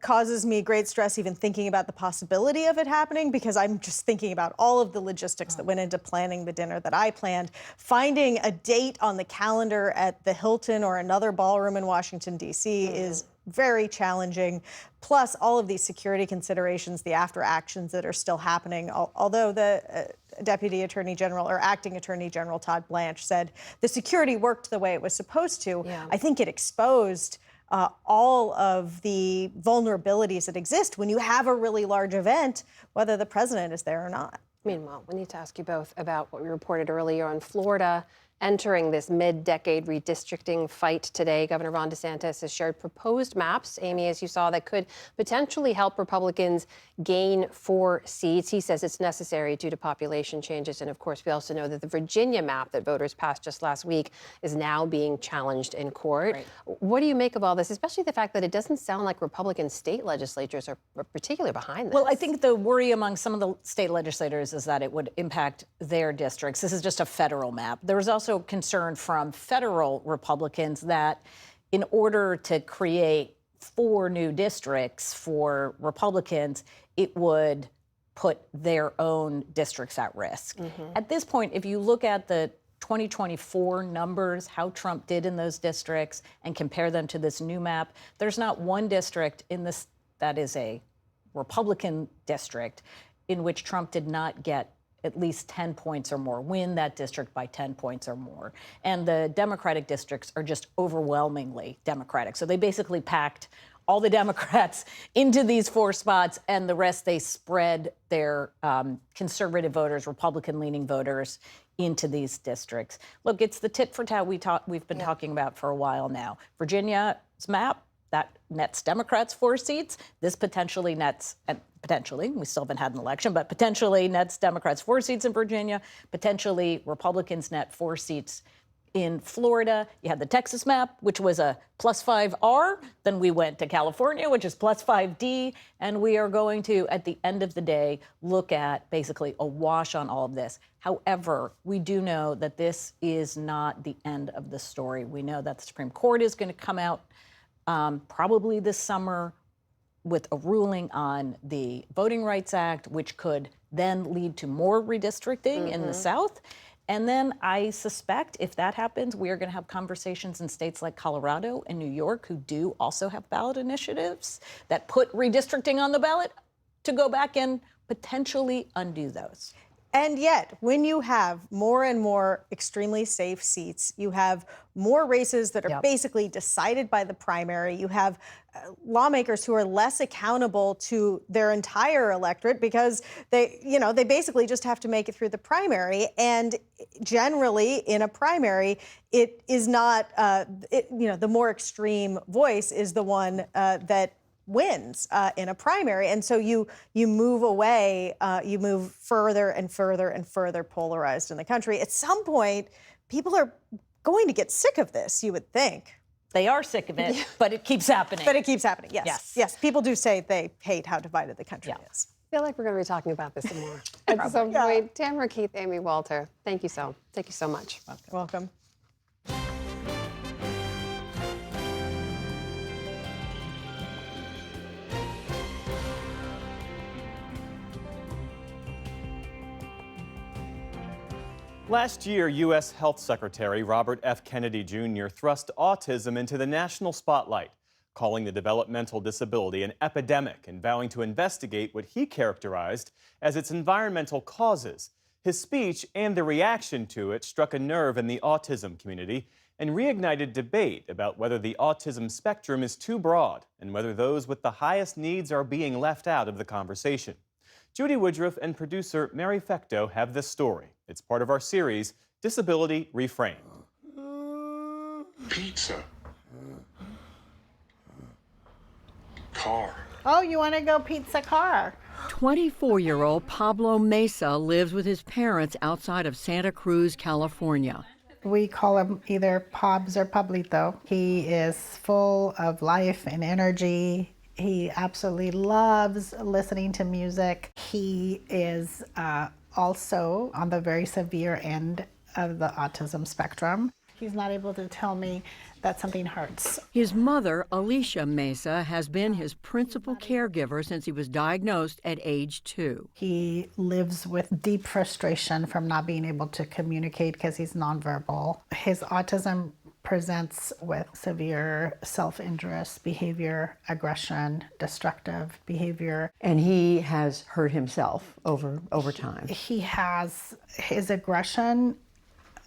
causes me great stress even thinking about the possibility of it happening, because I'm just thinking about all of the logistics that went into planning the dinner that I planned. Finding a date on the calendar at the Hilton or another ballroom in Washington, D.C. is very challenging. Plus, all of these security considerations, the after actions that are still happening. Although the Deputy Attorney General or Acting Attorney General Todd Blanche said the security worked the way it was supposed to, I think it exposed all of the vulnerabilities that exist when you have a really large event, whether the president is there or not. Meanwhile, we need to ask you both about what we reported earlier on Florida entering this mid-decade redistricting fight today. Governor Ron DeSantis has shared proposed maps, Amy, as you saw, that could potentially help Republicans gain 4 seats. He says it's necessary due to population changes. And of course, we also know that the Virginia map that voters passed just last week is now being challenged in court. Right. What do you make of all this, especially the fact that it doesn't sound like Republican state legislatures are particularly behind this? Well, I think the worry among some of the state legislators is that it would impact their districts. This is just a federal map. There was also concern from federal Republicans that in order to create 4 new districts for Republicans, it would put their own districts at risk. At this point, if you look at the 2024 numbers, how Trump did in those districts, and compare them to this new map, there's not one district in this that is a Republican district in which Trump did not get at least 10 points or more, win that district by 10 points or more. And the Democratic districts are just overwhelmingly Democratic. So they basically packed all the Democrats into these 4 spots, and the rest they spread their conservative voters, Republican-leaning voters into these districts. Look, it's the tit for tat we've been talking about for a while now. Virginia's map, that nets Democrats 4 seats. This potentially nets, potentially, we still haven't had an election, but potentially nets Democrats 4 seats in Virginia. Potentially Republicans net 4 seats in Florida. You had the Texas map, which was a +5R. Then we went to California, which is +5D. And we are going to, at the end of the day, look at basically a wash on all of this. However, we do know that this is not the end of the story. We know that the Supreme Court is going to come out probably this summer with a ruling on the Voting Rights Act, which could then lead to more redistricting in the South. And then I suspect if that happens, we are going to have conversations in states like Colorado and New York, who do also have ballot initiatives that put redistricting on the ballot, to go back and potentially undo those. And yet, when you have more and more extremely safe seats, you have more races that are basically decided by the primary. You have lawmakers who are less accountable to their entire electorate because they basically just have to make it through the primary. And generally, in a primary, it is not, the more extreme voice is the one that wins in a primary. And so you move away, you move further and further and further polarized in the country. At some point, people are going to get sick of this, you would think. They are sick of it, but it keeps happening. But it keeps happening, yes. Yes, people do say they hate how divided the country is. I feel like we're going to be talking about this some more at some point. Tamara, Keith, Amy, Walter, thank you so much. Welcome. Last year, U.S. Health Secretary Robert F. Kennedy Jr. thrust autism into the national spotlight, calling the developmental disability an epidemic and vowing to investigate what he characterized as its environmental causes. His speech and the reaction to it struck a nerve in the autism community and reignited debate about whether the autism spectrum is too broad and whether those with the highest needs are being left out of the conversation. Judy Woodruff and producer Mary Fecto have this story. It's part of our series, Disability Reframed. Pizza. Car. Oh, you want to go pizza car? 24-year-old Pablo Mesa lives with his parents outside of Santa Cruz, California. We call him either Pobs or Pablito. He is full of life and energy. He absolutely loves listening to music. He is also on the very severe end of the autism spectrum. He's not able to tell me that something hurts. His mother, Alicia Mesa, has been his principal caregiver since he was diagnosed at age 2. He lives with deep frustration from not being able to communicate because he's nonverbal. His autism presents with severe self-injurious behavior, aggression, destructive behavior. And he has hurt himself over time. He has his aggression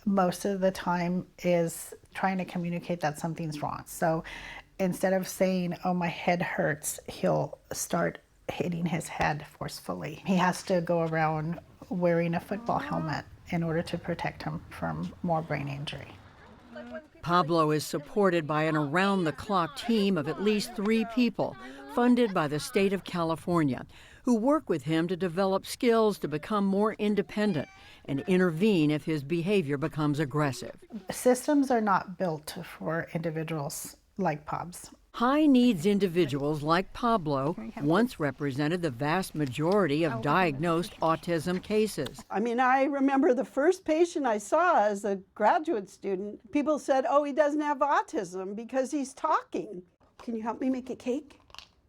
most of the time is trying to communicate that something's wrong. So instead of saying, oh, my head hurts, he'll start hitting his head forcefully. He has to go around wearing a football helmet in order to protect him from more brain injury. Pablo is supported by an around-the-clock team of at least 3 people, funded by the state of California, who work with him to develop skills to become more independent and intervene if his behavior becomes aggressive. Systems are not built for individuals like Pobs. High-needs individuals like Pablo once represented the vast majority of diagnosed autism cases. I mean, I remember the first patient I saw as a graduate student, people said, oh, he doesn't have autism because he's talking. Can you help me make a cake?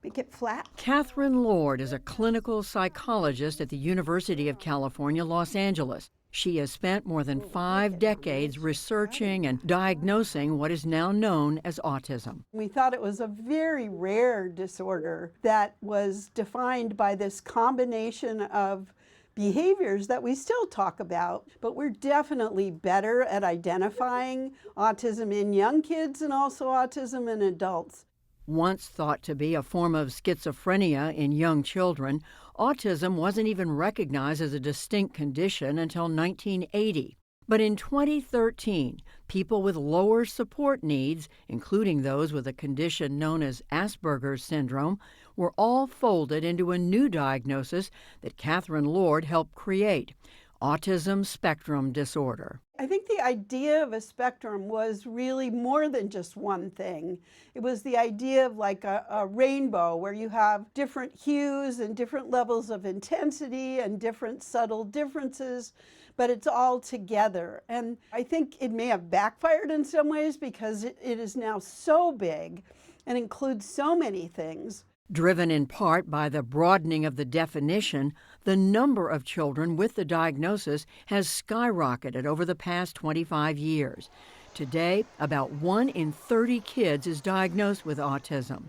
Make it flat? Catherine Lord is a clinical psychologist at the University of California, Los Angeles. She has spent more than 5 decades researching and diagnosing what is now known as autism. We thought it was a very rare disorder that was defined by this combination of behaviors that we still talk about, but we're definitely better at identifying autism in young kids and also autism in adults. Once thought to be a form of schizophrenia in young children, autism wasn't even recognized as a distinct condition until 1980. But in 2013, people with lower support needs, including those with a condition known as Asperger's syndrome, were all folded into a new diagnosis that Catherine Lord helped create: autism spectrum disorder. I think the idea of a spectrum was really more than just one thing. It was the idea of like a rainbow where you have different hues and different levels of intensity and different subtle differences, but it's all together. And I think it may have backfired in some ways because it is now so big and includes so many things. Driven in part by the broadening of the definition, the number of children with the diagnosis has skyrocketed over the past 25 years. Today, about 1 in 30 kids is diagnosed with autism.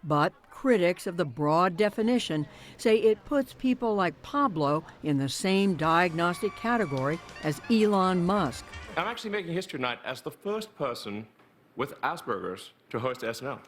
But critics of the broad definition say it puts people like Pablo in the same diagnostic category as Elon Musk. I'm actually making history tonight as the first person with Asperger's to host SNL.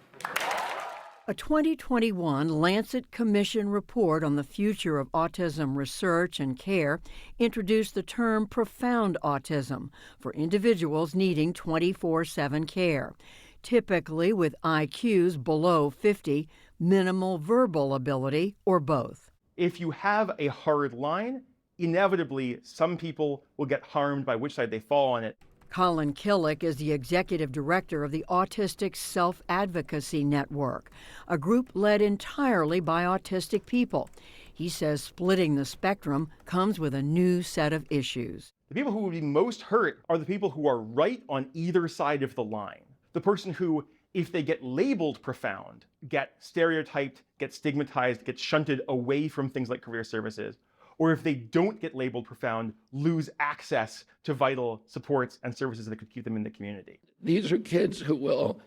A 2021 Lancet Commission report on the future of autism research and care introduced the term profound autism for individuals needing 24/7 care. Typically with IQs below 50, minimal verbal ability, or both. If you have a hard line, inevitably some people will get harmed by which side they fall on it. Colin Killick is the executive director of the Autistic Self-Advocacy Network, a group led entirely by autistic people. He says splitting the spectrum comes with a new set of issues. The people who would be most hurt are the people who are right on either side of the line. The person who, if they get labeled profound, get stereotyped, get stigmatized, get shunted away from things like career services, or if they don't get labeled profound, lose access to vital supports and services that could keep them in the community. These are kids who will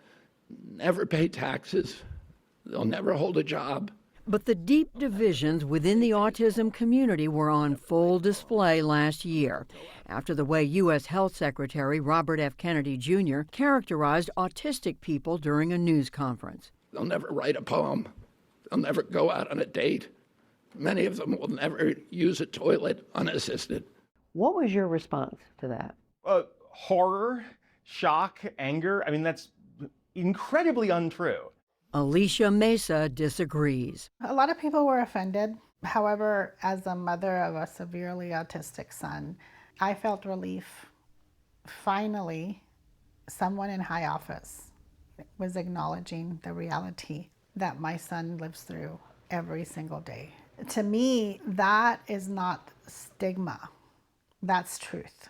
never pay taxes, they'll never hold a job. But the deep divisions within the autism community were on full display last year after the way U.S. Health Secretary Robert F. Kennedy Jr. characterized autistic people during a news conference. They'll never write a poem. They'll never go out on a date. Many of them will never use a toilet unassisted. What was your response to that? Horror, shock, anger. I mean, that's incredibly untrue. Alicia Mesa disagrees. A lot of people were offended. However, as a mother of a severely autistic son, I felt relief. Finally, someone in high office was acknowledging the reality that my son lives through every single day. To me, that is not stigma. That's truth.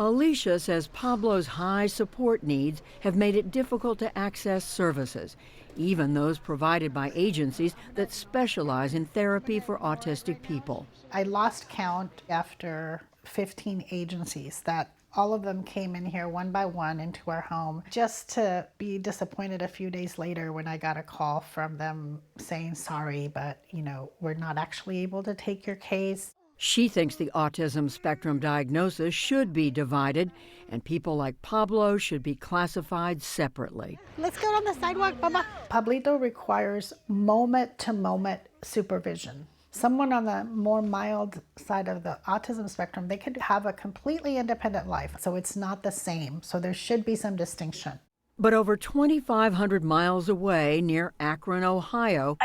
Alicia says Pablo's high support needs have made it difficult to access services, even those provided by agencies that specialize in therapy for autistic people. I lost count after 15 agencies that all of them came in here one by one into our home, just to be disappointed a few days later when I got a call from them saying, sorry, but we're not actually able to take your case. She thinks the autism spectrum diagnosis should be divided and people like Pablo should be classified separately. Let's go on the sidewalk, Baba. Pablito requires moment-to-moment supervision. Someone on the more mild side of the autism spectrum, they could have a completely independent life, so it's not the same. So there should be some distinction. But over 2,500 miles away near Akron, Ohio,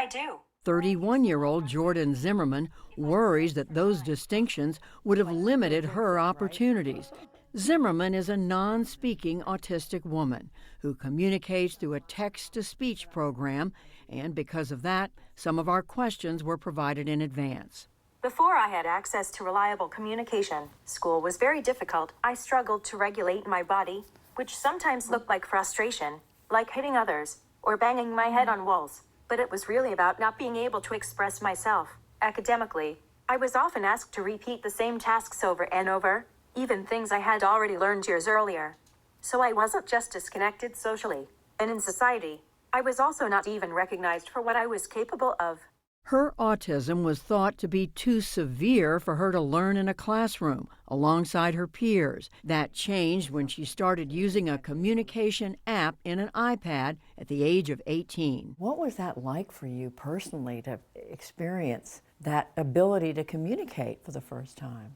31-year-old Jordan Zimmerman worries that those distinctions would have limited her opportunities. Zimmerman is a non-speaking autistic woman who communicates through a text-to-speech program, and because of that, some of our questions were provided in advance. Before I had access to reliable communication, school was very difficult. I struggled to regulate my body, which sometimes looked like frustration, like hitting others, or banging my head on walls. But it was really about not being able to express myself. Academically, I was often asked to repeat the same tasks over and over, even things I had already learned years earlier. So I wasn't just disconnected socially, and in society, I was also not even recognized for what I was capable of. Her autism was thought to be too severe for her to learn in a classroom alongside her peers. That changed when she started using a communication app in an iPad at the age of 18. What was that like for you personally to experience that ability to communicate for the first time?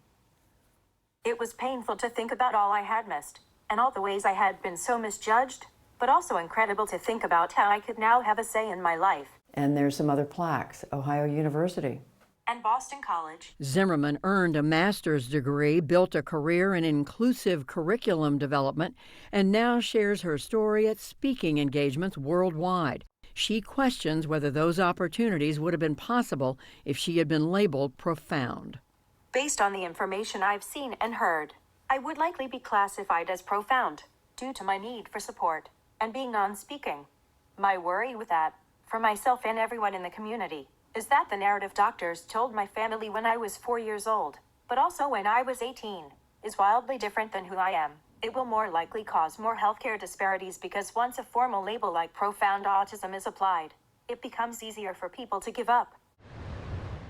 It was painful to think about all I had missed, and all the ways I had been so misjudged, but also incredible to think about how I could now have a say in my life. And there's some other plaques, Ohio University. And Boston College. Zimmerman earned a master's degree, built a career in inclusive curriculum development, and now shares her story at speaking engagements worldwide. She questions whether those opportunities would have been possible if she had been labeled profound. Based on the information I've seen and heard, I would likely be classified as profound due to my need for support and being non-speaking. My worry with that, for myself and everyone in the community, is that the narrative doctors told my family when I was 4 years old, but also when I was 18, is wildly different than who I am. It will more likely cause more healthcare disparities because once a formal label like profound autism is applied, it becomes easier for people to give up.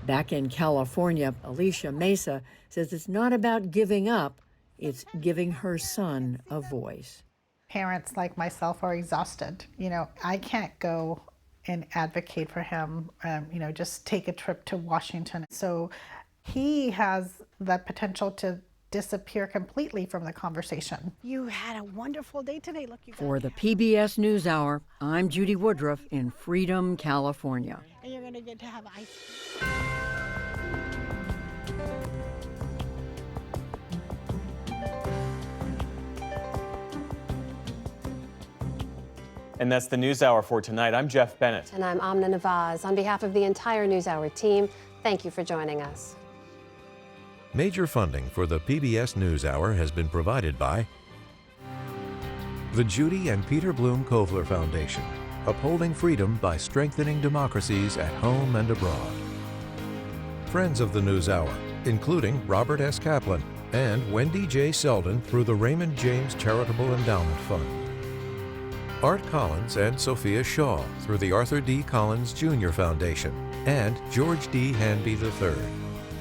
Back in California, Alicia Mesa says it's not about giving up, it's giving her son a voice. Parents like myself are exhausted. I can't go and advocate for him, just take a trip to Washington. So he has the potential to disappear completely from the conversation. You had a wonderful day today. Look, you For the PBS News Hour, I'm Judy Woodruff in Freedom, California. and you're going to get to have ice. And that's the News Hour for tonight. I'm Jeff Bennett. And I'm Amna Nawaz. On behalf of the entire NewsHour team, thank you for joining us. Major funding for the PBS NewsHour has been provided by the Judy and Peter Bloom Kovler Foundation, upholding freedom by strengthening democracies at home and abroad. Friends of the NewsHour, including Robert S. Kaplan and Wendy J. Selden through the Raymond James Charitable Endowment Fund. Art Collins and Sophia Shaw through the Arthur D. Collins Jr. Foundation and George D. Hanby III.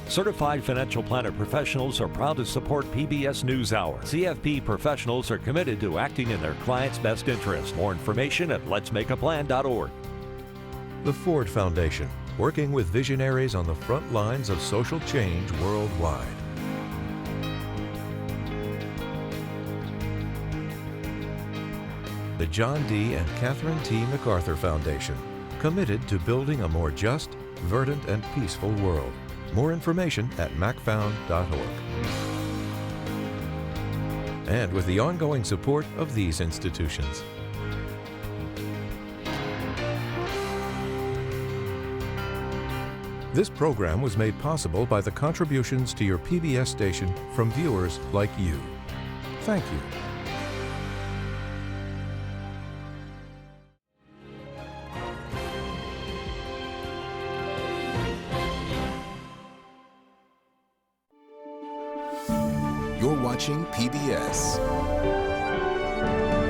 Certified financial planner professionals are proud to support PBS NewsHour. CFP professionals are committed to acting in their clients' best interest. More information at letsmakeaplan.org. The Ford Foundation, working with visionaries on the front lines of social change worldwide. The John D. and Catherine T. MacArthur Foundation, committed to building a more just, verdant, and peaceful world. More information at macfound.org. And with the ongoing support of these institutions. This program was made possible by the contributions to your PBS station from viewers like you. Thank you. You're watching PBS.